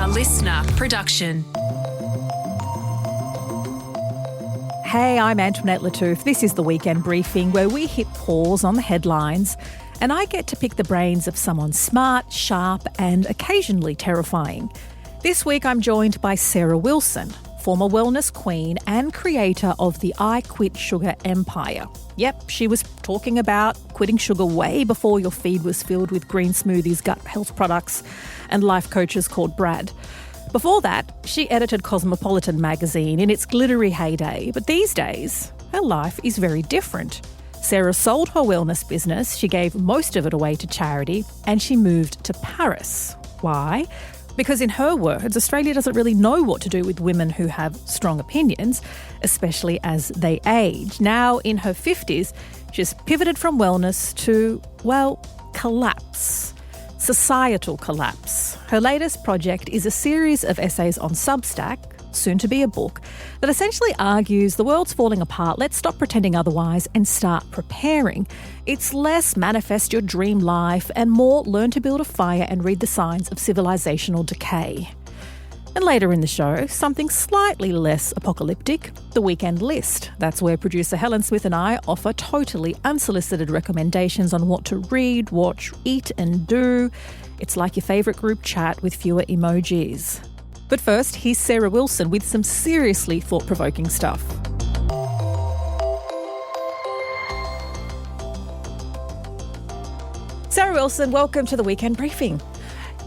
a listener production. Hey, I'm Antoinette Lattouf. This is the Weekend Briefing, where we hit pause on the headlines and I get to pick the brains of someone smart, sharp and occasionally terrifying. This week I'm joined by Sarah Wilson, former wellness queen and creator of the I Quit Sugar empire. Yep, she was talking about quitting sugar way before your feed was filled with green smoothies, gut health products and life coaches called Brad. Before that, she edited Cosmopolitan magazine in its glittery heyday, but these days, her life is very different. Sarah sold her wellness business, she gave most of it away to charity, and she moved to Paris. Why? Because in her words, Australia doesn't really know what to do with women who have strong opinions, especially as they age. Now, in her 50s, she's pivoted from wellness to, well, collapse. Societal collapse. Her latest project is a series of essays on Substack, soon to be a book, that essentially argues the world's falling apart, let's stop pretending otherwise and start preparing. It's less manifest your dream life and more learn to build a fire and read the signs of civilizational decay. And later in the show, something slightly less apocalyptic, the weekend list. That's where producer Helen Smith and I offer totally unsolicited recommendations on what to read, watch, eat and do. It's like your favourite group chat with fewer emojis. But first, here's Sarah Wilson with some seriously thought-provoking stuff. Sarah Wilson, welcome to the Weekend Briefing.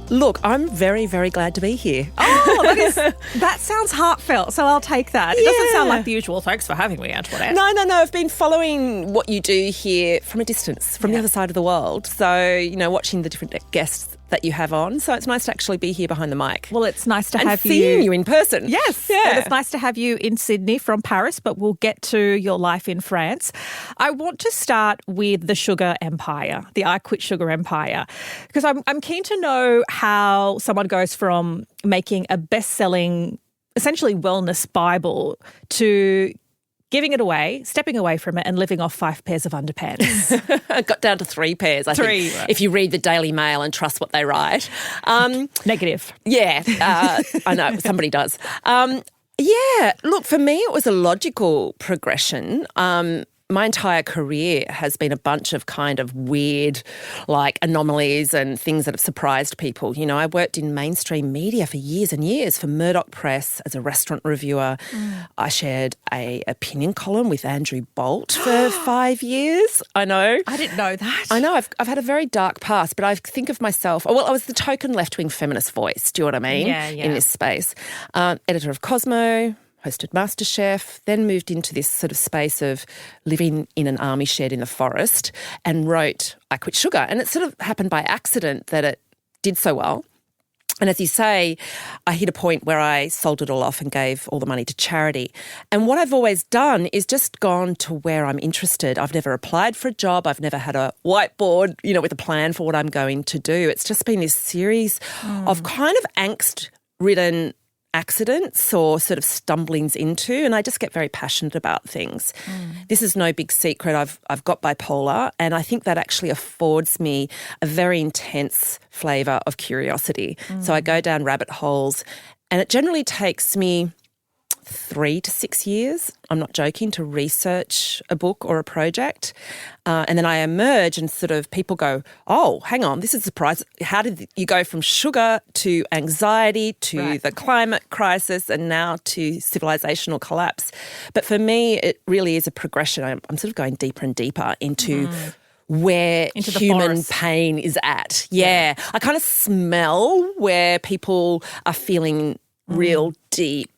Look, I'm very, very glad to be here. Oh, that sounds heartfelt, so I'll take that. It doesn't sound like the usual. Thanks for having me, Antoinette. No. I've been following what you do here from a distance, from the other side of the world. So, watching the different guests that you have on. So it's nice to actually be here behind the mic. Well, it's nice to and have seeing you in person. Yes. Yeah. Well, it's nice to have you in Sydney from Paris, but we'll get to your life in France. I want to start with the sugar empire, the I Quit Sugar empire, because I'm keen to know how someone goes from making a best-selling, essentially wellness Bible to giving it away, stepping away from it and living off 5 pairs of underpants. I got down to 3 pairs, I think, right. if you read the Daily Mail and trust what they write. Negative. Yeah, I know, somebody does. Look, for me it was a logical progression. My entire career has been a bunch of kind of weird, anomalies and things that have surprised people. I worked in mainstream media for years and years for Murdoch Press as a restaurant reviewer. I shared a opinion column with Andrew Bolt for 5 years. I know. I didn't know that. I know. I've had a very dark past, but I think of myself, I was the token left-wing feminist voice, do you know what I mean? Yeah. In this space. Editor of Cosmo, hosted MasterChef, then moved into this sort of space of living in an army shed in the forest and wrote I Quit Sugar. And it sort of happened by accident that it did so well. And as you say, I hit a point where I sold it all off and gave all the money to charity. And what I've always done is just gone to where I'm interested. I've never applied for a job. I've never had a whiteboard, with a plan for what I'm going to do. It's just been this series of kind of angst-ridden accidents or sort of stumblings into, and I just get very passionate about things. This is no big secret. I've got bipolar, and I think that actually affords me a very intense flavour of curiosity. So I go down rabbit holes, and it generally takes me 3 to 6 years, I'm not joking, to research a book or a project. And then I emerge and sort of people go, oh, hang on, this is a surprise. How did you go from sugar to anxiety to the climate crisis and now to civilizational collapse? But for me, it really is a progression. I'm sort of going deeper and deeper into where human pain is at. Yeah. I kind of smell where people are feeling real deep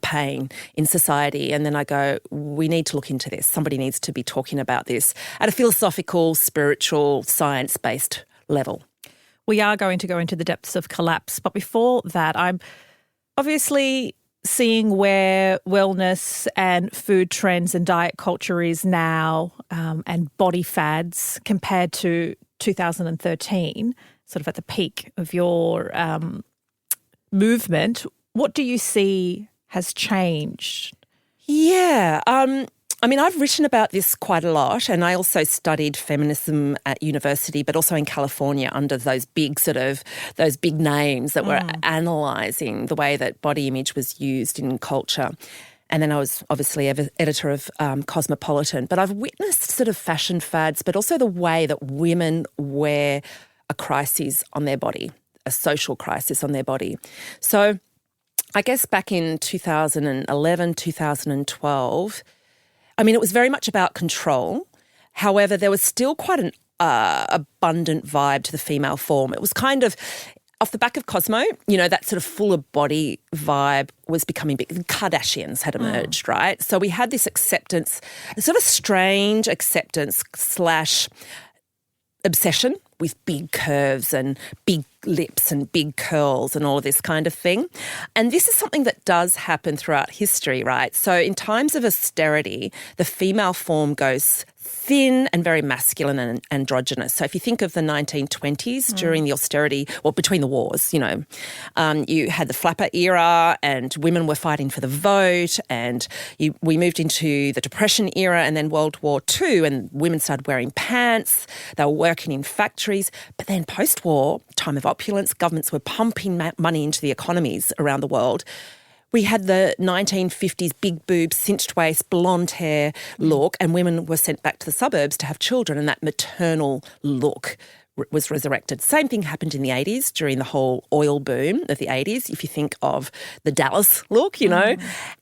pain in society. And then I go, we need to look into this. Somebody needs to be talking about this at a philosophical, spiritual, science-based level. We are going to go into the depths of collapse. But before that, I'm obviously seeing where wellness and food trends and diet culture is now and body fads compared to 2013, sort of at the peak of your movement. What do you see has changed? Yeah. I mean, I've written about this quite a lot, and I also studied feminism at university, but also in California under those big names that were analysing the way that body image was used in culture. And then I was obviously editor of Cosmopolitan. But I've witnessed sort of fashion fads, but also the way that women wear a crisis on their body, a social crisis on their body. So I guess back in 2011, 2012, I mean, it was very much about control. However, there was still quite an abundant vibe to the female form. It was kind of off the back of Cosmo, you know, that sort of fuller body vibe was becoming big. The Kardashians had emerged, right? So we had this acceptance, a sort of strange acceptance / obsession with big curves and big lips and big curls and all of this kind of thing. And this is something that does happen throughout history, right? So in times of austerity, the female form goes thin and very masculine and androgynous. So if you think of the 1920s during the austerity, well, between the wars, you know, you had the flapper era and women were fighting for the vote, and we moved into the Depression era and then World War II, and women started wearing pants, they were working in factories. But then post-war, time of opulence, governments were pumping money into the economies around the world. We had the 1950s big boobs, cinched waist, blonde hair look, and women were sent back to the suburbs to have children, and that maternal look was resurrected. Same thing happened in the 80s during the whole oil boom of the 80s, if you think of the Dallas look, you know.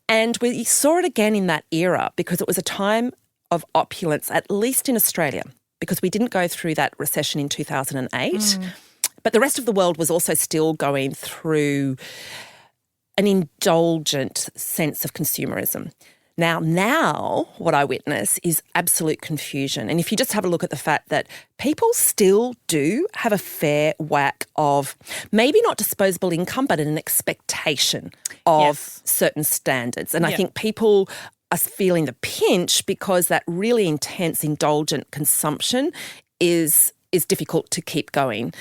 And we saw it again in that era because it was a time of opulence, at least in Australia, because we didn't go through that recession in 2008. But the rest of the world was also still going through an indulgent sense of consumerism. Now what I witness is absolute confusion. And if you just have a look at the fact that people still do have a fair whack of maybe not disposable income, but an expectation of certain standards. And I think people are feeling the pinch because that really intense, indulgent consumption is difficult to keep going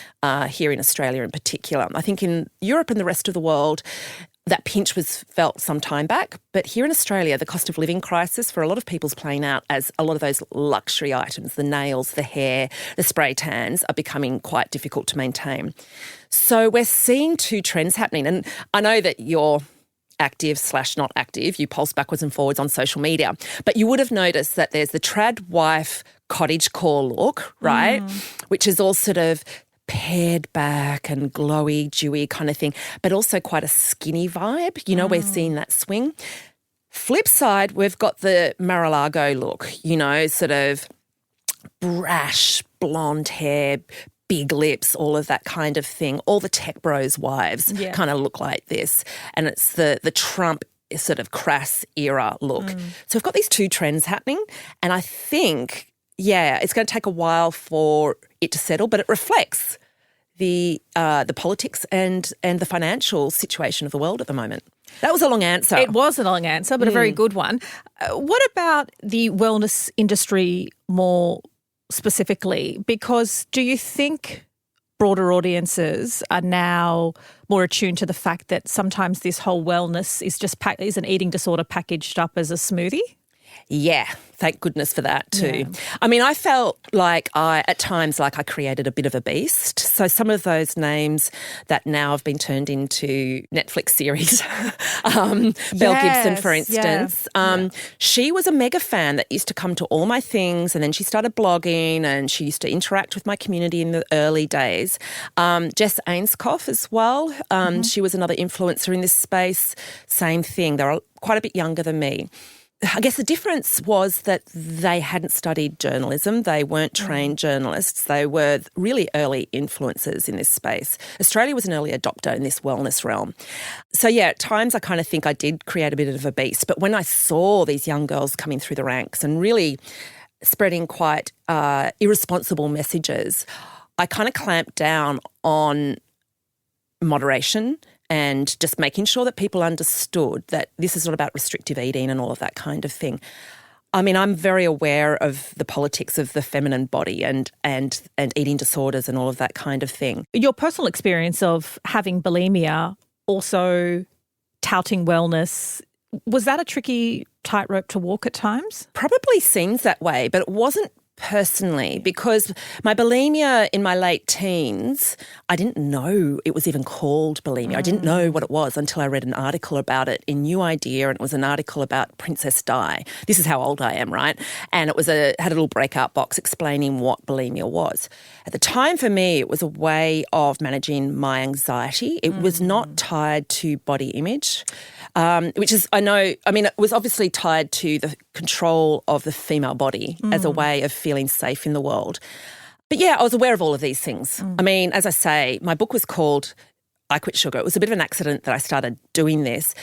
here in Australia in particular. I think in Europe and the rest of the world, that pinch was felt some time back. But here in Australia, the cost of living crisis for a lot of people's playing out as a lot of those luxury items, the nails, the hair, the spray tans, are becoming quite difficult to maintain. So we're seeing two trends happening. And I know that you're active/not active, you pulse backwards and forwards on social media, but you would have noticed that there's the trad wife cottagecore look, right, which is all sort of pared back and glowy, dewy kind of thing, but also quite a skinny vibe. You know, we're seeing that swing. Flip side, we've got the Mar-a-Lago look, you know, sort of brash, blonde hair, big lips, all of that kind of thing. All the tech bros' wives kind of look like this. And it's the Trump sort of crass era look. So we've got these two trends happening, and I think it's going to take a while for it to settle, but it reflects the politics and the financial situation of the world at the moment. That was a long answer. It was a long answer, but a very good one. What about the wellness industry more specifically? Because do you think broader audiences are now more attuned to the fact that sometimes this whole wellness is just is an eating disorder packaged up as a smoothie? Yeah, thank goodness for that too. Yeah. I mean, I felt like at times I created a bit of a beast. So some of those names that now have been turned into Netflix series, Belle Gibson, for instance, she was a mega fan that used to come to all my things, and then she started blogging and she used to interact with my community in the early days. Jess Ainscough as well. She was another influencer in this space. Same thing. They were quite a bit younger than me. I guess the difference was that they hadn't studied journalism. They weren't trained journalists. They were really early influencers in this space. Australia was an early adopter in this wellness realm. So, at times I kind of think I did create a bit of a beast. But when I saw these young girls coming through the ranks and really spreading quite irresponsible messages, I kind of clamped down on moderation and just making sure that people understood that this is not about restrictive eating and all of that kind of thing. I mean, I'm very aware of the politics of the feminine body and eating disorders and all of that kind of thing. Your personal experience of having bulimia, also touting wellness, Was that a tricky tightrope to walk at times? Probably seems that way, but it wasn't personally, because my bulimia in my late teens, I didn't know it was even called bulimia. I didn't know what it was until I read an article about it in New Idea, and it was an article about Princess Di. This is how old I am, right? And it was had a little breakout box explaining what bulimia was. At the time for me, it was a way of managing my anxiety. It was not tied to body image, which is, it was obviously tied to the control of the female body as a way of feeling safe in the world. But yeah, I was aware of all of these things. I mean, as I say, my book was called I Quit Sugar. It was a bit of an accident that I started doing this.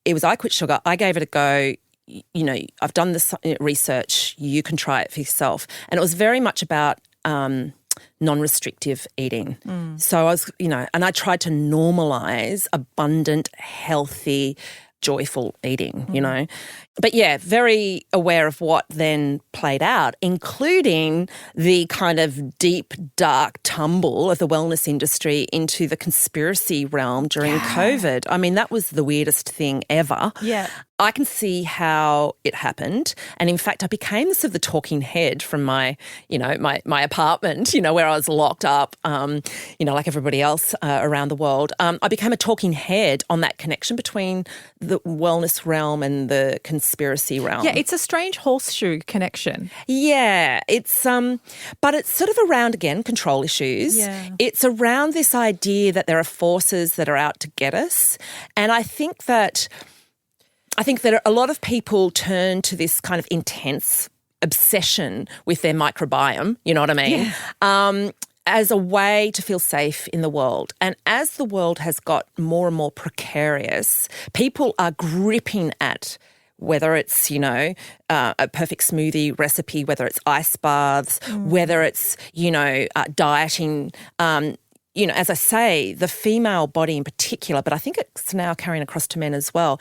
It was I Quit Sugar. I gave it a go. You know, I've done this research. You can try it for yourself. And it was very much about non-restrictive eating. So I was, and I tried to normalise abundant, healthy, joyful eating, But yeah, very aware of what then played out, including the kind of deep, dark tumble of the wellness industry into the conspiracy realm during COVID. I mean, that was the weirdest thing ever. Yeah. I can see how it happened. And in fact, I became sort of the talking head from my apartment, where I was locked up, like everybody else around the world. I became a talking head on that connection between the wellness realm and the conspiracy realm. Yeah, it's a strange horseshoe connection. Yeah, it's but it's sort of around, again, control issues. Yeah. It's around this idea that there are forces that are out to get us. And I think that a lot of people turn to this kind of intense obsession with their microbiome, you know what I mean, as a way to feel safe in the world. And as the world has got more and more precarious, people are gripping at whether it's, a perfect smoothie recipe, whether it's ice baths, whether it's, dieting, as I say, the female body in particular, but I think it's now carrying across to men as well,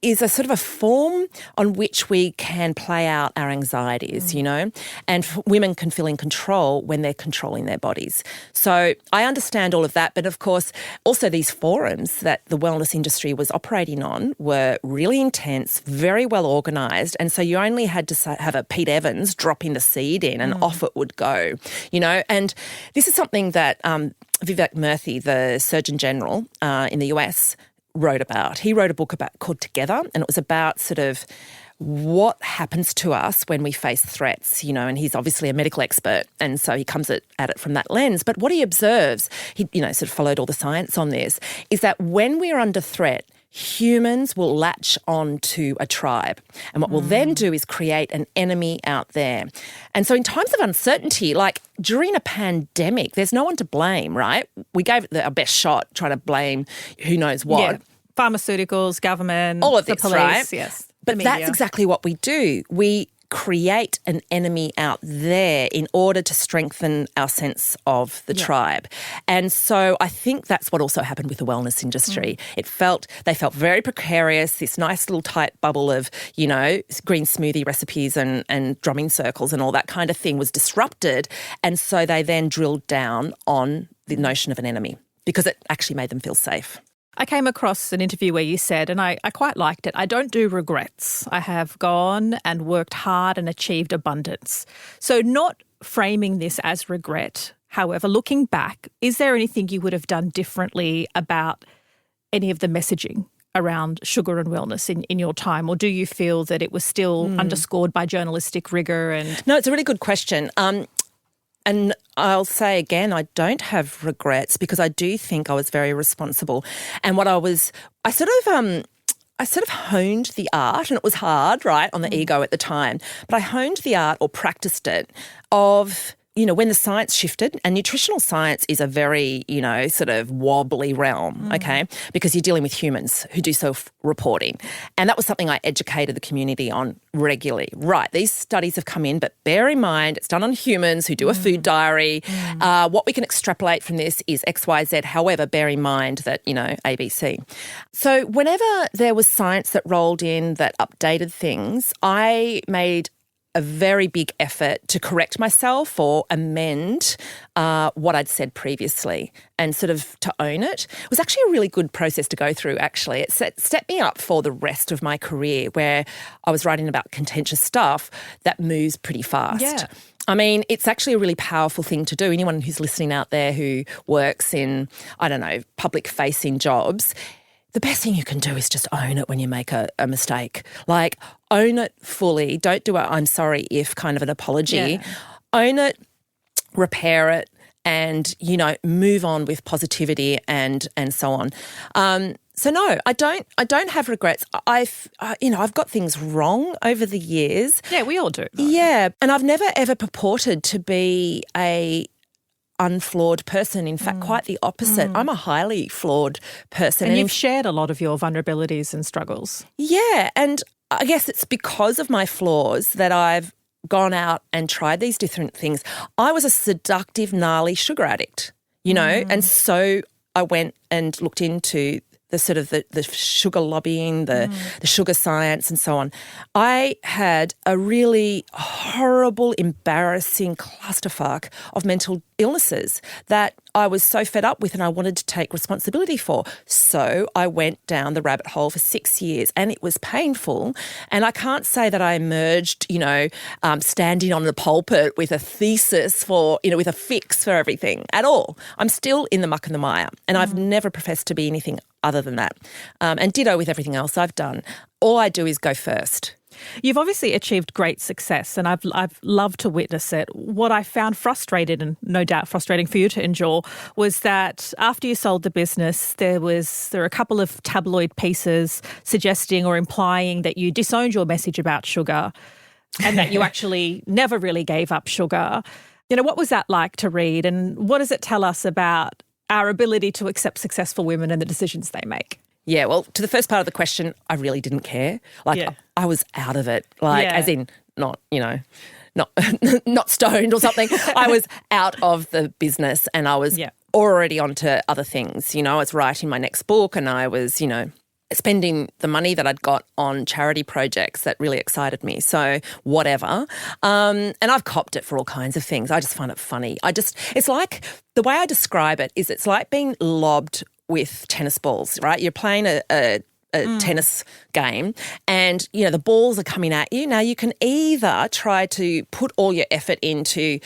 is a sort of a form on which we can play out our anxieties, and women can feel in control when they're controlling their bodies. So I understand all of that, but of course also these forums that the wellness industry was operating on were really intense, very well organised, and so you only had to have a Pete Evans dropping the seed in and off it would go, and this is something that Vivek Murthy, the Surgeon General in the US, wrote about. He wrote a book called Together, and it was about sort of what happens to us when we face threats, and he's obviously a medical expert, and so he comes at it from that lens. But what he observes, he sort of followed all the science on this, is that when we're under threat, humans will latch on to a tribe. And what we'll then do is create an enemy out there. And so in times of uncertainty, like during a pandemic, there's no one to blame, right? We gave it our best shot trying to blame who knows what. Yeah. Pharmaceuticals, government, all of the this, police, right? Yes. But that's exactly what we do. We create an enemy out there in order to strengthen our sense of the tribe. And so I think that's what also happened with the wellness industry. They felt very precarious, this nice little tight bubble of, green smoothie recipes and drumming circles and all that kind of thing was disrupted. And so they then drilled down on the notion of an enemy because it actually made them feel safe. I came across an interview where you said, and I quite liked it, I don't do regrets. I have gone and worked hard and achieved abundance. So not framing this as regret. However, looking back, is there anything you would have done differently about any of the messaging around sugar and wellness in your time? Or do you feel that it was still underscored by journalistic rigour? No, it's a really good question. And I'll say again, I don't have regrets because I do think I was very responsible. And I sort of honed the art, and it was hard, right, on the ego at the time, but I honed the art or practiced it of, when the science shifted, and nutritional science is a very, sort of wobbly realm, okay, because you're dealing with humans who do self-reporting. And that was something I educated the community on regularly. Right, these studies have come in, but bear in mind it's done on humans who do a food diary. What we can extrapolate from this is X, Y, Z. However, bear in mind that, ABC. So whenever there was science that rolled in that updated things, I made a very big effort to correct myself or amend what I'd said previously and sort of to own it. It was actually a really good process to go through, actually. It set me up for the rest of my career where I was writing about contentious stuff that moves pretty fast. Yeah. I mean, it's actually a really powerful thing to do. Anyone who's listening out there who works in, I don't know, public-facing jobs, the best thing you can do is just own it when you make a mistake. Like, own it fully. Don't do a I'm sorry if kind of an apology. Yeah. Own it, repair it, and, you know, move on with positivity and so on. So no, I don't have regrets. I've got things wrong over the years. Yeah, we all do. Yeah, and I've never ever purported to be a unflawed person. In fact, quite the opposite. I'm a highly flawed person. And you've shared a lot of your vulnerabilities and struggles. Yeah, and I guess it's because of my flaws that I've gone out and tried these different things. I was a seductive, gnarly sugar addict, you know, and so I went and looked into the sort of the sugar lobbying, the sugar science and so on. I had a really horrible, embarrassing clusterfuck of mental illnesses that I was so fed up with and I wanted to take responsibility for. So I went down the rabbit hole for 6 years and it was painful. And I can't say that I emerged, you know, standing on the pulpit with a thesis for, you know, with a fix for everything at all. I'm still in the muck and the mire and I've never professed to be anything other than that. And ditto with everything else I've done. All I do is go first. You've obviously achieved great success and I've loved to witness it. What I found frustrated, and no doubt frustrating for you to endure, was that after you sold the business, there were a couple of tabloid pieces suggesting or implying that you disowned your message about sugar and that you actually never really gave up sugar. You know, what was that like to read and what does it tell us about our ability to accept successful women and the decisions they make? Yeah, well, to the first part of the question, I really didn't care. Like, I was out of it. Like, as in, not, you know, not stoned or something. I was out of the business and I was already onto other things. You know, I was writing my next book and I was, you know, spending the money that I'd got on charity projects that really excited me. So whatever. And I've copped it for all kinds of things. I just find it funny. It's like, the way I describe it is it's like being lobbed with tennis balls, right? You're playing a tennis game and, you know, the balls are coming at you. Now, you can either try to put all your effort into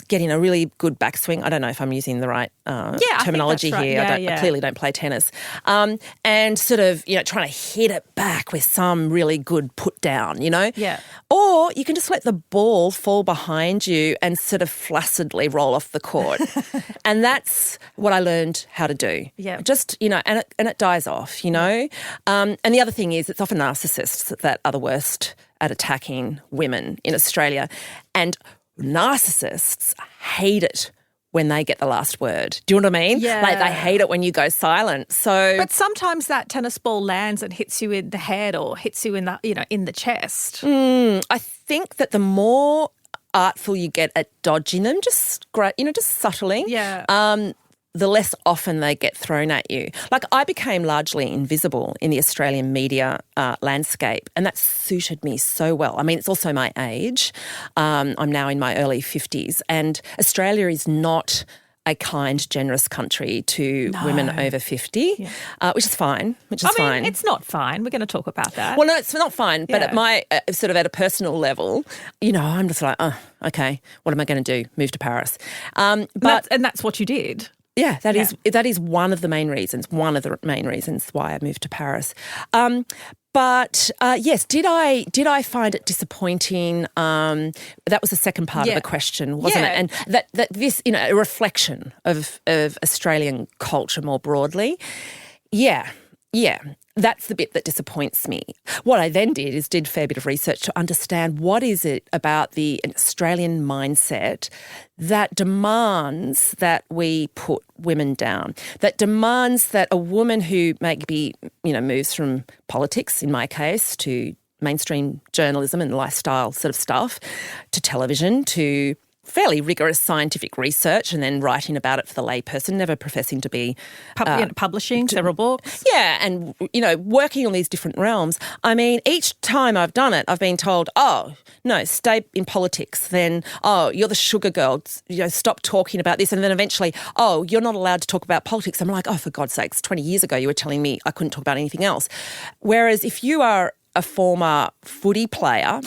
getting a really good backswing. I don't know if I'm using the right terminology right. here. I clearly don't play tennis. And sort of, you know, trying to hit it back with some really good put down, you know? Yeah. Or you can just let the ball fall behind you and sort of flaccidly roll off the court. And that's what I learned how to do. Yeah. Just, you know, and it dies off, you know? And the other thing is it's often narcissists that are the worst at attacking women in Australia. And narcissists hate it when they get the last word. Do you know what I mean? Yeah. Like they hate it when you go silent. So, but sometimes that tennis ball lands and hits you in the head or hits you in the, you know, in the chest. I think that the more artful you get at dodging them, just subtly. Yeah. The less often they get thrown at you. Like, I became largely invisible in the Australian media landscape, and that suited me so well. I mean, it's also my age. I'm now in my early 50s, and Australia is not a kind, generous country to women over 50, which is fine. I mean, it's not fine. We're going to talk about that. Well, no, it's not fine. But at my sort of at a personal level, you know, I'm just like, oh, okay, what am I going to do? Move to Paris. And that's what you did. Yeah, that is one of the main reasons why I moved to Paris. But yes, did I find it disappointing? That was the second part of the question, wasn't it? And that this, you know, a reflection of Australian culture more broadly. Yeah. That's the bit that disappoints me. What I then did is did a fair bit of research to understand what is it about the Australian mindset that demands that we put women down, that demands that a woman who maybe, you know, moves from politics, in my case, to mainstream journalism and lifestyle sort of stuff, to television, to fairly rigorous scientific research and then writing about it for the layperson, never professing to be... Publishing several books. Yeah, and, working on these different realms. I mean, each time I've done it, I've been told, oh, no, stay in politics. Then, oh, you're the sugar girl, stop talking about this. And then eventually, oh, you're not allowed to talk about politics. I'm like, oh, for God's sakes, 20 years ago you were telling me I couldn't talk about anything else. Whereas if you are a former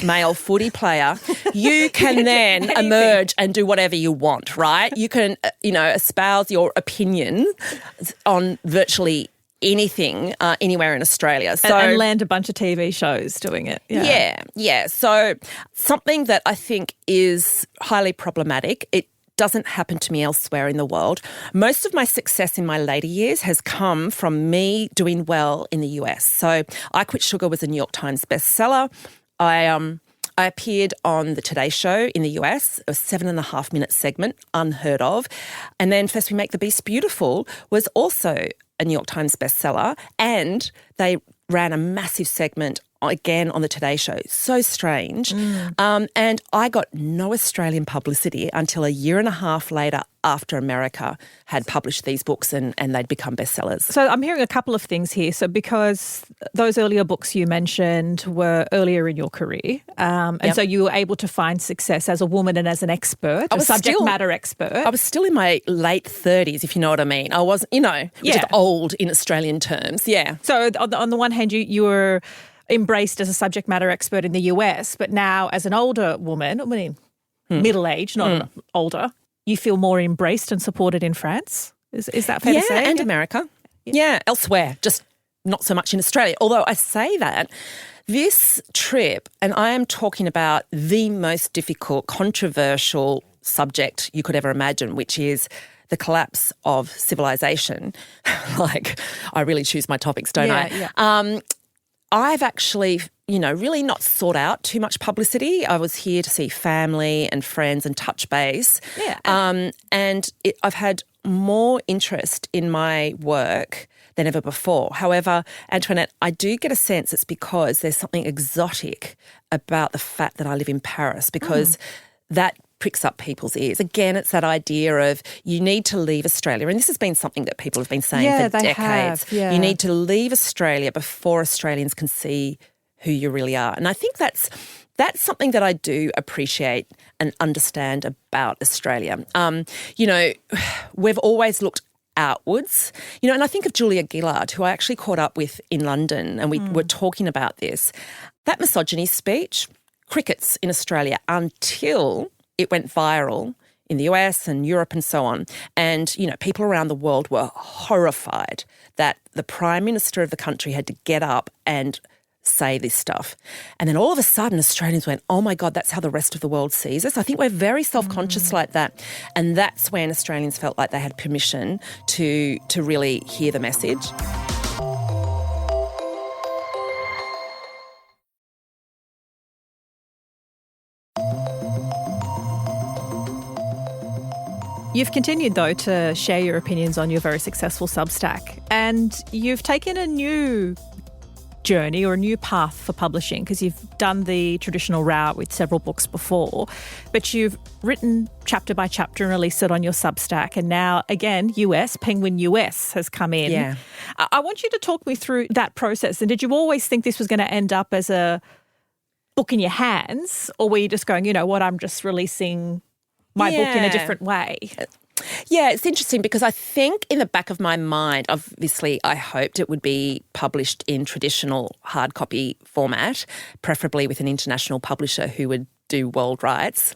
male footy player, you can then emerge and do whatever you want, right? You can, espouse your opinion on virtually anything anywhere in Australia. So, and land a bunch of TV shows doing it. Yeah. So something that I think is highly problematic, it doesn't happen to me elsewhere in the world. Most of my success in my later years has come from me doing well in the US. So I Quit Sugar was a New York Times bestseller. I appeared on the Today Show in the US, a 7.5-minute segment, unheard of. And then First We Make the Beast Beautiful was also a New York Times bestseller, and they ran a massive segment again on the Today Show. So strange. And I got no Australian publicity until a year and a half later after America had published these books and they'd become bestsellers. So I'm hearing a couple of things here. So because those earlier books you mentioned were earlier in your career, and so you were able to find success as a woman and as an expert, a subject matter expert. I was still in my late 30s, if you know what I mean. I was, which is old in Australian terms, yeah. So on the one hand, you were embraced as a subject matter expert in the US, but now as an older woman, middle-aged, not older, you feel more embraced and supported in France? Is that fair to say? Yeah, and America. Yeah, elsewhere, just not so much in Australia. Although I say that, this trip, and I am talking about the most difficult, controversial subject you could ever imagine, which is the collapse of civilization. Like, I really choose my topics, don't I? Yeah. I've actually, really not sought out too much publicity. I was here to see family and friends and touch base. Yeah. I've had more interest in my work than ever before. However, Antoinette, I do get a sense it's because there's something exotic about the fact that I live in Paris, because that pricks up people's ears. Again, it's that idea of you need to leave Australia, and this has been something that people have been saying for decades. You need to leave Australia before Australians can see who you really are. And I think that's something that I do appreciate and understand about Australia. We've always looked outwards, and I think of Julia Gillard, who I actually caught up with in London, and we were talking about this. That misogyny speech, crickets in Australia until it went viral in the US and Europe and so on. And, people around the world were horrified that the Prime Minister of the country had to get up and say this stuff. And then all of a sudden Australians went, oh my God, that's how the rest of the world sees us. I think we're very self-conscious like that. And that's when Australians felt like they had permission to really hear the message. You've continued, though, to share your opinions on your very successful Substack, and you've taken a new journey or a new path for publishing, because you've done the traditional route with several books before, but you've written chapter by chapter and released it on your Substack, and now, again, Penguin US has come in. Yeah. I want you to talk me through that process, and did you always think this was going to end up as a book in your hands, or were you just going, I'm just releasing my book in a different way? Yeah, it's interesting because I think in the back of my mind, obviously I hoped it would be published in traditional hard copy format, preferably with an international publisher who would do world rights.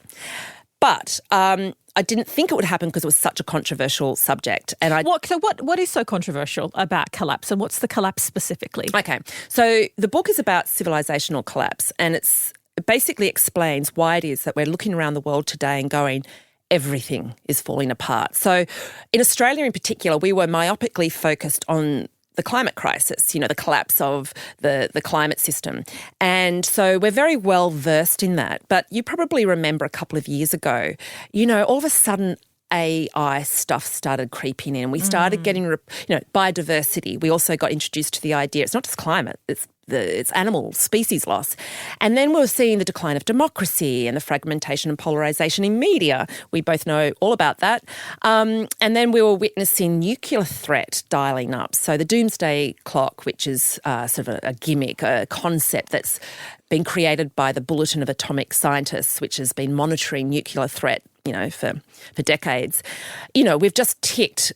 But I didn't think it would happen because it was such a controversial subject. And what is so controversial about collapse, and what's the collapse specifically? Okay, so the book is about civilizational collapse, and it basically explains why it is that we're looking around the world today and going, everything is falling apart. So in Australia in particular, we were myopically focused on the climate crisis, the collapse of the climate system. And so we're very well versed in that. But you probably remember a couple of years ago, all of a sudden AI stuff started creeping in. We started getting, biodiversity. We also got introduced to the idea, it's not just climate, it's its animal species loss. And then we're seeing the decline of democracy and the fragmentation and polarisation in media. We both know all about that. And then we were witnessing nuclear threat dialing up. So the doomsday clock, which is sort of a gimmick, a concept that's been created by the Bulletin of Atomic Scientists, which has been monitoring nuclear threat, for decades. We've just ticked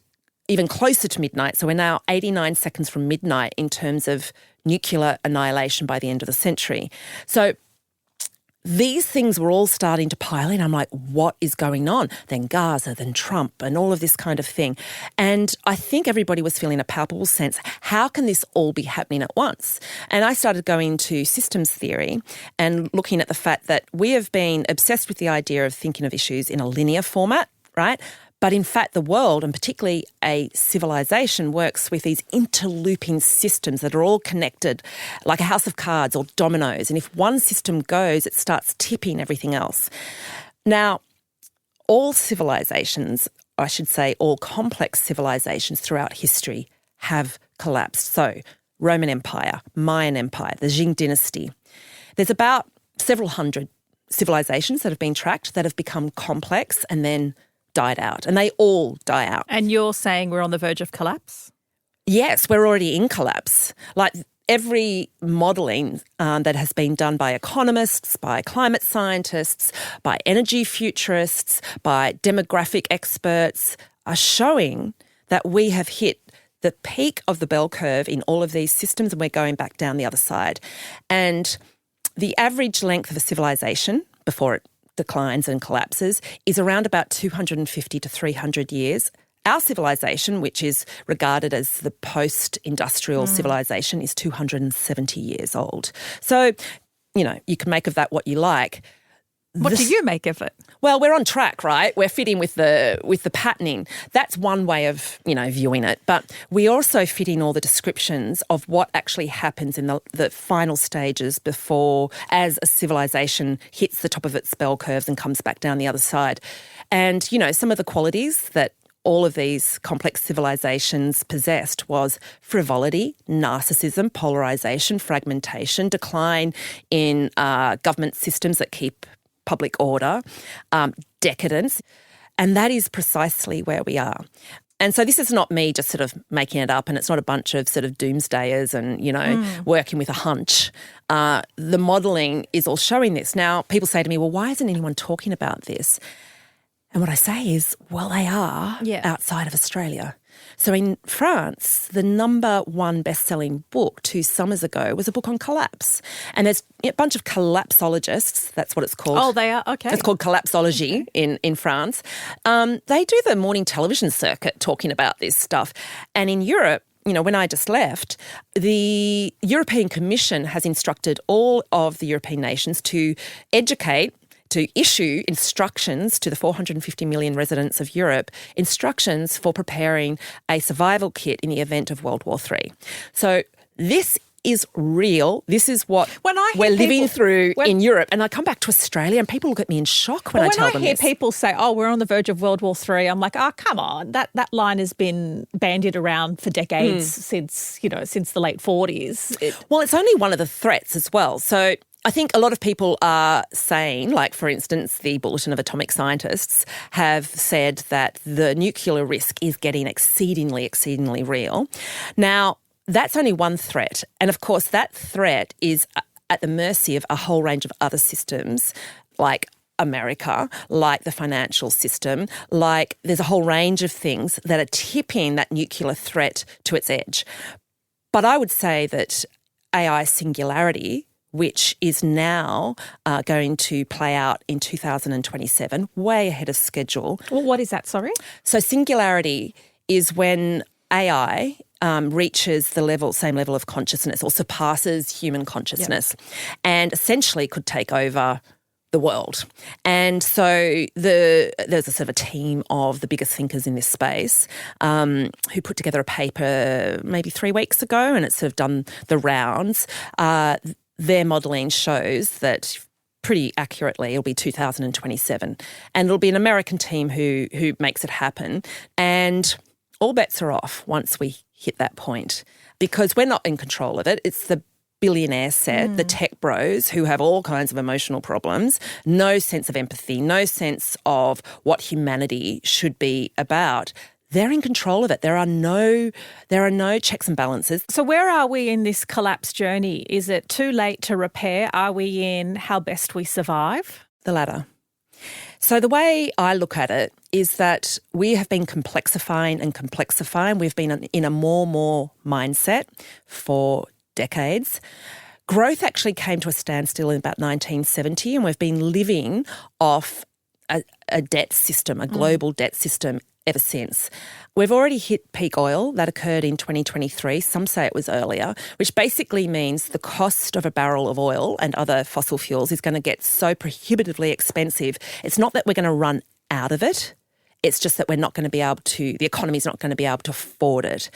even closer to midnight. So we're now 89 seconds from midnight in terms of nuclear annihilation by the end of the century. So these things were all starting to pile in. I'm like, what is going on? Then Gaza, then Trump, and all of this kind of thing. And I think everybody was feeling a palpable sense, how can this all be happening at once? And I started going to systems theory and looking at the fact that we have been obsessed with the idea of thinking of issues in a linear format, right? But in fact, the world, and particularly a civilization, works with these interlooping systems that are all connected, like a house of cards or dominoes. And if one system goes, it starts tipping everything else. Now, all civilizations, I should say all complex civilizations throughout history, have collapsed. So, Roman Empire, Mayan Empire, the Qing dynasty. There's about several hundred civilizations that have been tracked that have become complex and then died out, and they all die out. And you're saying we're on the verge of collapse? Yes, we're already in collapse. Like every modelling that has been done by economists, by climate scientists, by energy futurists, by demographic experts are showing that we have hit the peak of the bell curve in all of these systems and we're going back down the other side. And the average length of a civilization before it declines and collapses is around about 250 to 300 years. Our civilization, which is regarded as the post-industrial civilization, is 270 years old. So, you can make of that what you like. What do you make of it? Well, we're on track, right? We're fitting with the patterning. That's one way of, viewing it. But we also fit in all the descriptions of what actually happens in the final stages before, as a civilization hits the top of its bell curves and comes back down the other side. And, some of the qualities that all of these complex civilizations possessed was frivolity, narcissism, polarisation, fragmentation, decline in government systems that keep public order, decadence, and that is precisely where we are. And so this is not me just sort of making it up, and it's not a bunch of sort of doomsdayers and, working with a hunch. The modelling is all showing this. Now, people say to me, well, why isn't anyone talking about this? And what I say is, well, they are outside of Australia. So in France, the number one best-selling book 2 summers ago was a book on collapse. And there's a bunch of collapsologists, that's what it's called. Oh, they are? Okay. It's called collapsology in France. They do the morning television circuit talking about this stuff. And in Europe, when I just left, the European Commission has instructed all of the European nations to issue instructions to the 450 million residents of Europe, instructions for preparing a survival kit in the event of World War III. So this is real. This is what we're living through in Europe. And I come back to Australia and people look at me in shock when I tell them this. When I hear people say, we're on the verge of World War III, I'm like, come on. That line has been bandied around for decades since the late 40s. Well, it's only one of the threats as well. So I think a lot of people are saying, like, for instance, the Bulletin of Atomic Scientists have said that the nuclear risk is getting exceedingly, exceedingly real. Now, that's only one threat. And, of course, that threat is at the mercy of a whole range of other systems, like America, like the financial system, like there's a whole range of things that are tipping that nuclear threat to its edge. But I would say that AI singularity, which is now going to play out in 2027, way ahead of schedule. Well, what is that, sorry? So singularity is when AI reaches the same level of consciousness or surpasses human consciousness and essentially could take over the world. And so there's a sort of a team of the biggest thinkers in this space who put together a paper maybe 3 weeks ago, and it's sort of done the rounds. Their modelling shows that pretty accurately it'll be 2027. And it'll be an American team who makes it happen. And all bets are off once we hit that point because we're not in control of it. It's the billionaire set, the tech bros who have all kinds of emotional problems, no sense of empathy, no sense of what humanity should be about. They're in control of it. There are no checks and balances. So where are we in this collapse journey? Is it too late to repair? Are we in how best we survive? The latter. So the way I look at it is that we have been complexifying and complexifying. We've been in a more mindset for decades. Growth actually came to a standstill in about 1970, and we've been living off a debt system, a global debt system ever since. We've already hit peak oil. That occurred in 2023. Some say it was earlier, which basically means the cost of a barrel of oil and other fossil fuels is going to get so prohibitively expensive. It's not that we're going to run out of it. It's just that we're not going to be able to, the economy's not going to be able to afford it,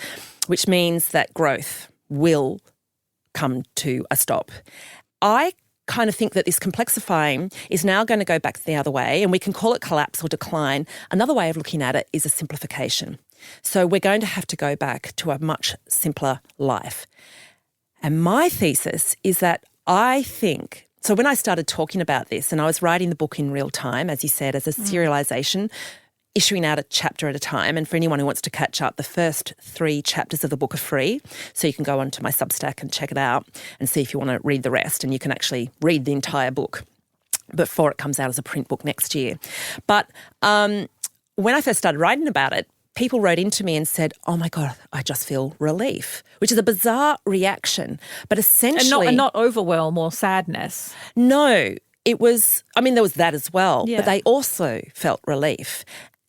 which means that growth will come to a stop. I kind of think that this complexifying is now going to go back the other way, and we can call it collapse or decline. Another way of looking at it is a simplification. So we're going to have to go back to a much simpler life. And my thesis is that I think, so when I started talking about this, and I was writing the book in real time, as you said, as a serialization, issuing out a chapter at a time. And for anyone who wants to catch up, the first 3 chapters of the book are free. So you can go onto my Substack and check it out and see if you want to read the rest. And you can actually read the entire book before it comes out as a print book next year. But when I first started writing about it, people wrote into me and said, oh my God, I just feel relief, which is a bizarre reaction. But essentially... And not overwhelm or sadness. No, it was, I mean, there was that as well, Yeah. but they also felt relief.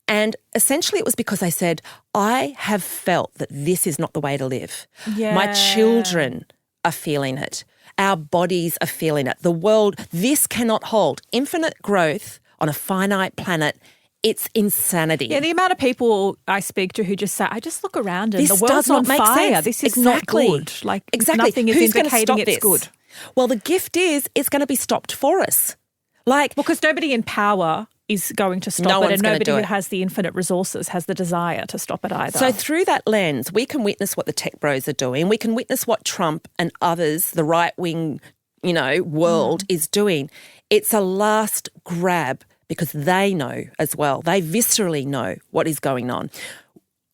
And essentially it was because I said, I have felt that this is not the way to live. Yeah. My children are feeling it. Our bodies are feeling it. The world, this cannot hold. Infinite growth on a finite planet, it's insanity. Yeah, the amount of people I speak to who just say, I just look around and This the world's does not on make fire. sense. This is Exactly. not good. Like Exactly. nothing is Who's gonna indicating stop it's this? good. Well, the gift is it's going to be stopped for us. Like, Because nobody in power is going to stop No it, one's and gonna nobody do who it. has the infinite resources has the desire to stop it either. So through that lens, we can witness what the tech bros are doing. We can witness what Trump and others, the right-wing, world is doing. It's a last grab because they know as well. They viscerally know what is going on.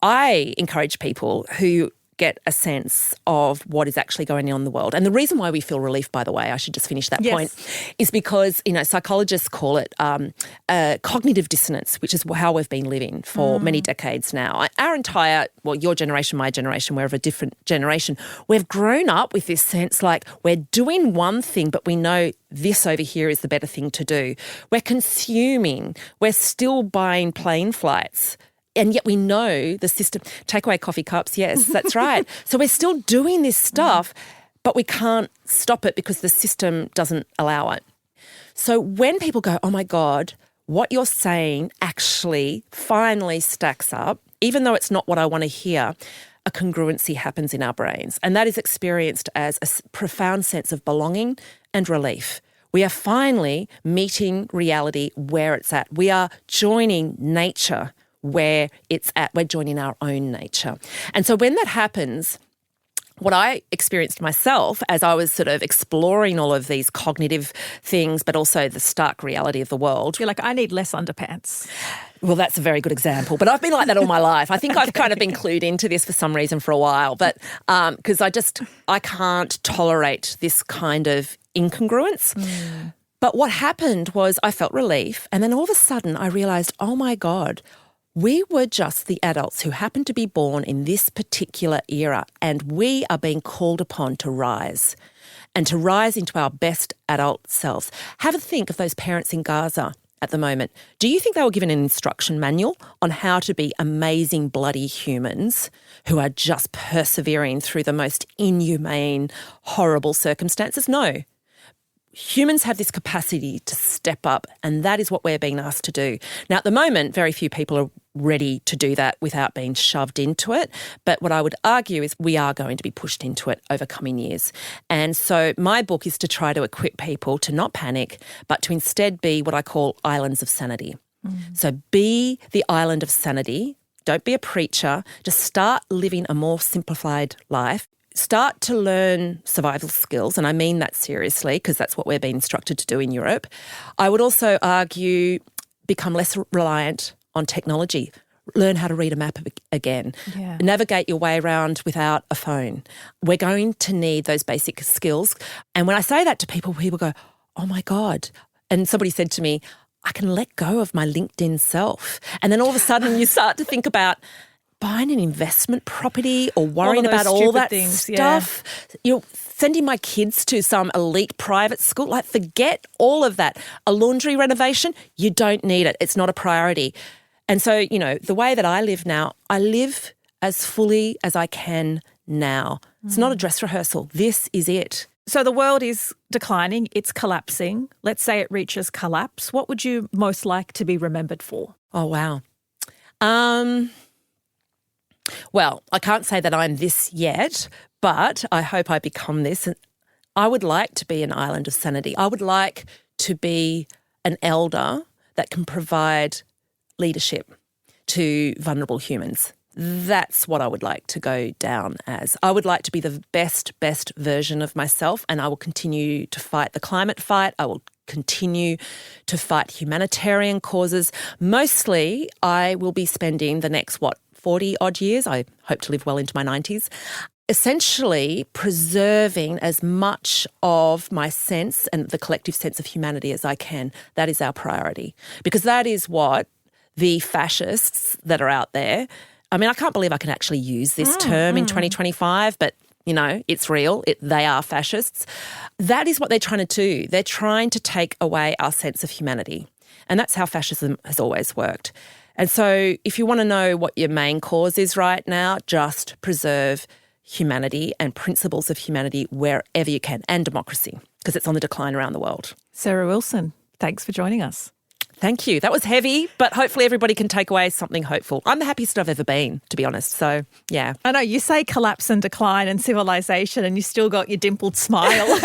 I encourage people who get a sense of what is actually going on in the world. And the reason why we feel relief, by the way, I should just finish that point, is because, psychologists call it cognitive dissonance, which is how we've been living for many decades now. Our entire, your generation, my generation, we're of a different generation. We've grown up with this sense like we're doing one thing, but we know this over here is the better thing to do. We're consuming. We're still buying plane flights. And yet we know the system, take away coffee cups, yes, that's right. So we're still doing this stuff, but we can't stop it because the system doesn't allow it. So when people go, oh my God, what you're saying actually finally stacks up, even though it's not what I want to hear, a congruency happens in our brains. And that is experienced as a profound sense of belonging and relief. We are finally meeting reality where it's at. We are joining nature where it's at. We're joining our own nature. And so when that happens, what I experienced myself as I was sort of exploring all of these cognitive things, but also the stark reality of the world. You're like, I need less underpants. Well, that's a very good example. But I've been like that all my life. I think I've kind of been clued into this for some reason for a while. But because I can't tolerate this kind of incongruence. But what happened was I felt relief. And then all of a sudden I realised, oh my God, we were just the adults who happened to be born in this particular era, and we are being called upon to rise and to rise into our best adult selves. Have a think of those parents in Gaza at the moment. Do you think they were given an instruction manual on how to be amazing bloody humans who are just persevering through the most inhumane, horrible circumstances? No. Humans have this capacity to step up, and that is what we're being asked to do. Now, at the moment, very few people are ready to do that without being shoved into it. But what I would argue is we are going to be pushed into it over coming years. And so my book is to try to equip people to not panic, but to instead be what I call islands of sanity. So be the island of sanity. Don't be a preacher. Just start living a more simplified life. start to learn survival skills, and I mean that seriously because that's what we're being instructed to do in Europe. I would also argue become less reliant on technology. Learn how to read a map again. Yeah. Navigate your way around without a phone. We're going to need those basic skills. And when I say that to people, people go, oh my God. And somebody said to me, I can let go of my LinkedIn self. And then all of a sudden you start to think about buying an investment property or worrying about all that things, stuff. You're sending my kids to some elite private school. Like, forget all of that. A laundry renovation, you don't need it. It's not a priority. And so, the way that I live now, I live as fully as I can now. It's not a dress rehearsal. This is it. So the world is declining. It's collapsing. Let's say it reaches collapse. What would you most like to be remembered for? Oh, wow. Well, I can't say that I'm this yet, but I hope I become this. And I would like to be an island of sanity. I would like to be an elder that can provide leadership to vulnerable humans. That's what I would like to go down as. I would like to be the best version of myself, and I will continue to fight the climate fight. I will continue to fight humanitarian causes. Mostly, I will be spending the next, 40-odd years, I hope to live well into my 90s, essentially preserving as much of my sense and the collective sense of humanity as I can. That is our priority, because that is what the fascists that are out there, I mean, I can't believe I can actually use this term in 2025, but, it's real. They are fascists. That is what they're trying to do. They're trying to take away our sense of humanity. And that's how fascism has always worked. And so if you want to know what your main cause is right now, just preserve humanity and principles of humanity wherever you can, and democracy, because it's on the decline around the world. Sarah Wilson, thanks for joining us. Thank you. That was heavy, but hopefully everybody can take away something hopeful. I'm the happiest I've ever been, to be honest. So, yeah. I know you say collapse and decline and civilization, and you still got your dimpled smile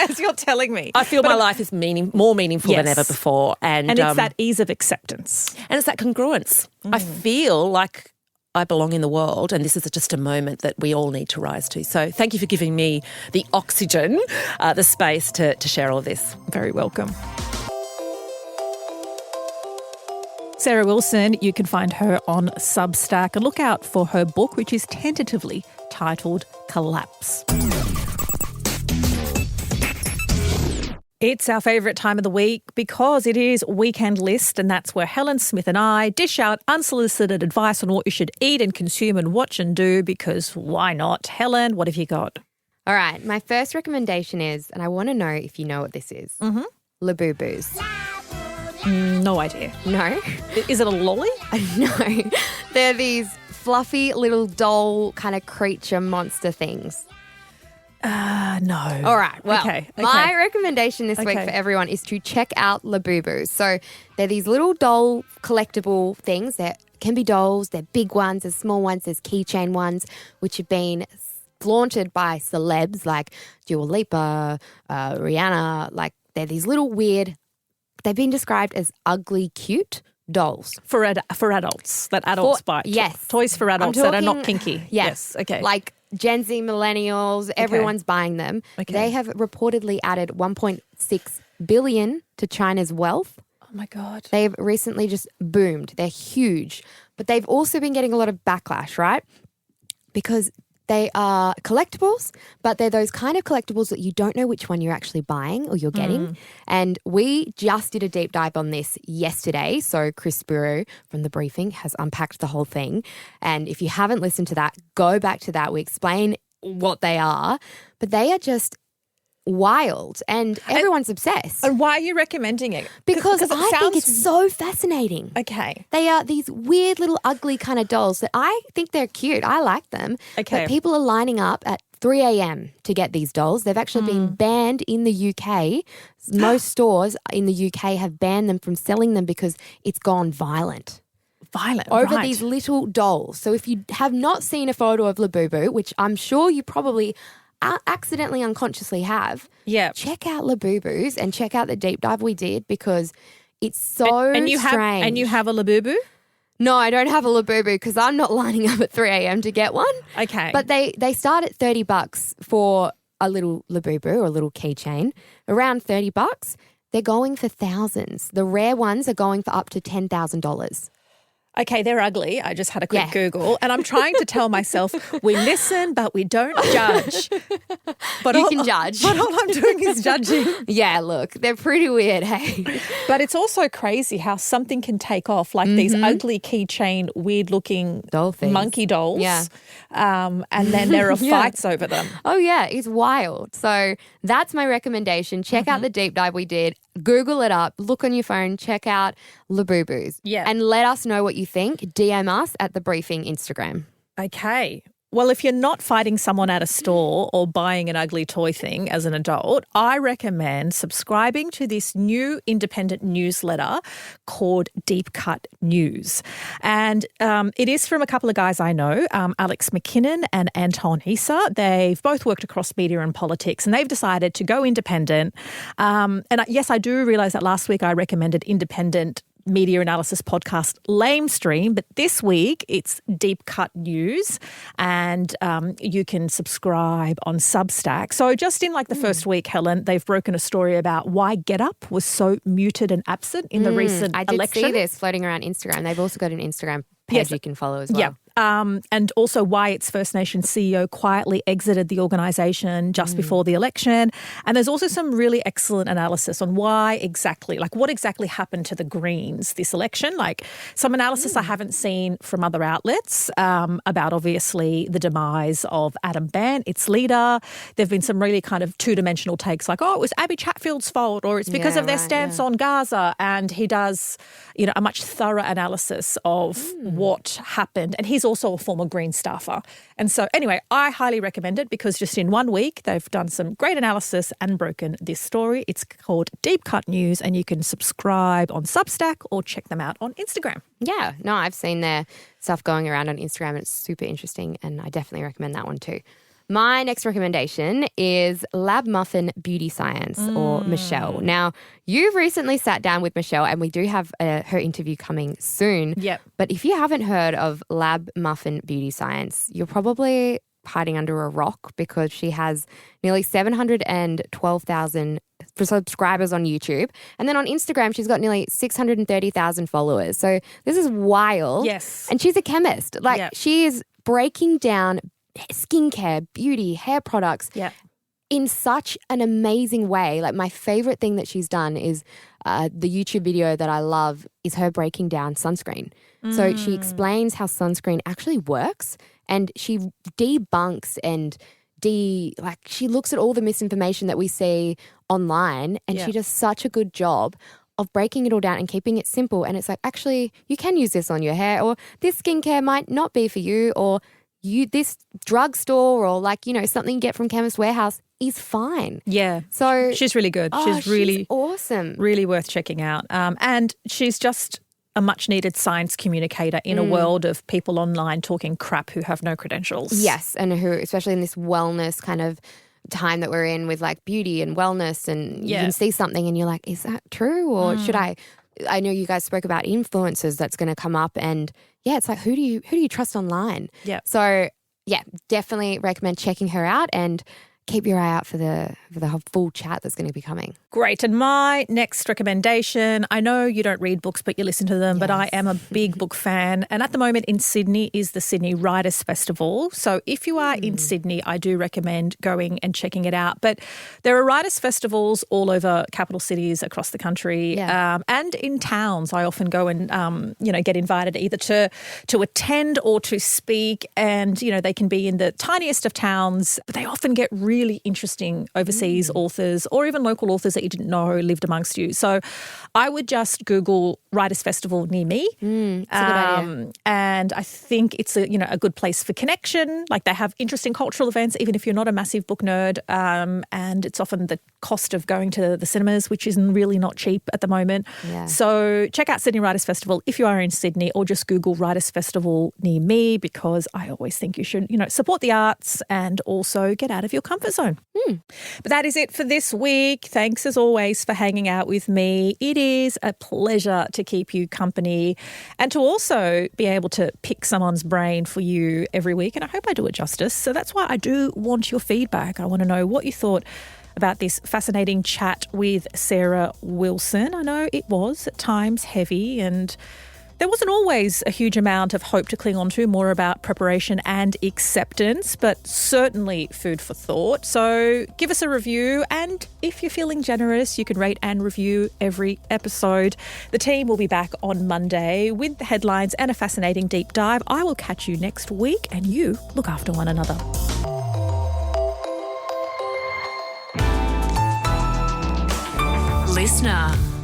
as you're telling me. I feel my life is more meaningful than ever before. And it's that ease of acceptance. And it's that congruence. I feel like I belong in the world, and this is just a moment that we all need to rise to. So thank you for giving me the oxygen, the space to share all of this. Very welcome. Sarah Wilson, you can find her on Substack, and look out for her book, which is tentatively titled Collapse. It's our favourite time of the week because it is Weekend List, and that's where Helen Smith and I dish out unsolicited advice on what you should eat and consume and watch and do, because why not? Helen, what have you got? All right, my first recommendation is, and I want to know if you know what this is, Labubus. No idea. No? Is it a lolly? No. They're these fluffy little doll kind of creature monster things. No. All right. Well, okay. My recommendation this week for everyone is to check out Labubu. So they're these little doll collectible things. They can be dolls. They're big ones. There's small ones. There's keychain ones, which have been flaunted by celebs like Dua Lipa, Rihanna. Like, they're these little weird, they've been described as ugly cute dolls. For adults, that adults buy. Yes. Toys for adults that are not kinky. Yes. Okay. Like Gen Z millennials, everyone's buying them. Okay. They have reportedly added 1.6 billion to China's wealth. Oh my God. They've recently just boomed. They're huge. But they've also been getting a lot of backlash, right? Because they are collectibles, but they're those kind of collectibles that you don't know which one you're actually buying or you're getting. And we just did a deep dive on this yesterday. So Chris Burrow from The Briefing has unpacked the whole thing. And if you haven't listened to that, go back to that. We explain what they are, but they are just wild and everyone's obsessed. And why are you recommending it? Because I think it's so fascinating. Okay. They are these weird little ugly kind of dolls that I think they're cute. I like them. Okay. But people are lining up at 3 a.m. to get these dolls. They've actually been banned in the UK. Most stores in the UK have banned them from selling them because it's gone violent. Over these little dolls. So if you have not seen a photo of Labubu, which I'm sure you probably accidentally, unconsciously have, check out Labubus and check out the deep dive we did, because it's so and you strange. And you have a Labubu? No, I don't have a Labubu because I'm not lining up at 3 a.m. to get one. Okay. But they start at $30 for a little Labubu or a little keychain. Around $30. They're going for thousands. The rare ones are going for up to $10,000. Okay, they're ugly. I just had a quick Google and I'm trying to tell myself we listen but we don't judge. But You can judge. But all I'm doing is judging. Yeah, look, they're pretty weird, hey? But it's also crazy how something can take off, like these ugly keychain, weird-looking Doll things. monkey dolls. Yeah. And then there are fights over them. Oh, yeah, it's wild. So that's my recommendation. Check out the deep dive we did. Google it up, look on your phone, check out Labubus. Yeah. And let us know what you think. DM us at The Briefing Instagram. Okay. Well, if you're not fighting someone at a store or buying an ugly toy thing as an adult, I recommend subscribing to this new independent newsletter called Deepcut News. And it is from a couple of guys I know, Alex McKinnon and Anton Issa. They've both worked across media and politics and they've decided to go independent. Yes, I do realise that last week I recommended independent media analysis podcast Lamestream, but this week it's Deepcut News and you can subscribe on Substack. So just in like the first week, Helen, they've broken a story about why GetUp was so muted and absent in the recent election. I did see this floating around Instagram. They've also got an Instagram page you can follow as well. Yeah. And also why its First Nations CEO quietly exited the organisation just before the election. And there's also some really excellent analysis on why exactly, like what exactly happened to the Greens this election. Like some analysis I haven't seen from other outlets about obviously the demise of Adam Bandt, its leader. There have been some really kind of two-dimensional takes like, oh, it was Abby Chatfield's fault or it's because of their stance on Gaza. And he does, a much thorough analysis of what happened. And he's also a former Green staffer. And so anyway, I highly recommend it because just in 1 week, they've done some great analysis and broken this story. It's called Deepcut News and you can subscribe on Substack or check them out on Instagram. Yeah, no, I've seen their stuff going around on Instagram and it's super interesting and I definitely recommend that one too. My next recommendation is Lab Muffin Beauty Science or Michelle. Now, you've recently sat down with Michelle and we do have her interview coming soon. Yep. But if you haven't heard of Lab Muffin Beauty Science, you're probably hiding under a rock because she has nearly 712,000 subscribers on YouTube. And then on Instagram, she's got nearly 630,000 followers. So this is wild. Yes. And she's a chemist. She is breaking down skincare, beauty, hair products in such an amazing way. Like my favorite thing that she's done is the YouTube video that I love is her breaking down sunscreen. So she explains how sunscreen actually works and she debunks and she looks at all the misinformation that we see online and she does such a good job of breaking it all down and keeping it simple. And it's like, actually, you can use this on your hair or this skincare might not be for you or this drugstore or something you get from Chemist Warehouse is fine. Yeah. So she's really good. She's really awesome. Really worth checking out. And she's just a much needed science communicator in a world of people online talking crap who have no credentials. Yes. And who, especially in this wellness kind of time that we're in with like beauty and wellness and you can see something and you're like, is that true? Or should I know you guys spoke about influencers that's going to come up and it's like, who do you trust online? Yeah. So definitely recommend checking her out and keep your eye out for the full chat that's going to be coming. Great. And my next recommendation, I know you don't read books, but you listen to them, but I am a big book fan. And at the moment in Sydney is the Sydney Writers' Festival. So if you are in Sydney, I do recommend going and checking it out. But there are writers' festivals all over capital cities across the country and in towns. I often go and, get invited either to attend or to speak. And, they can be in the tiniest of towns, but they often get really interesting overseas authors or even local authors that you didn't know lived amongst you. So I would just Google Writers' Festival near me. That's a good idea. And I think it's a good place for connection. Like they have interesting cultural events, even if you're not a massive book nerd. And it's often the cost of going to the cinemas, which is really not cheap at the moment. Yeah. So check out Sydney Writers' Festival if you are in Sydney or just Google Writers' Festival near me because I always think you should, support the arts and also get out of your comfort comfort zone. But that is it for this week. Thanks as always for hanging out with me. It is a pleasure to keep you company and to also be able to pick someone's brain for you every week. And I hope I do it justice. So that's why I do want your feedback. I want to know what you thought about this fascinating chat with Sarah Wilson. I know it was at times heavy and there wasn't always a huge amount of hope to cling on to, more about preparation and acceptance, but certainly food for thought. So give us a review, and if you're feeling generous, you can rate and review every episode. The team will be back on Monday with the headlines and a fascinating deep dive. I will catch you next week, and you look after one another. Listener.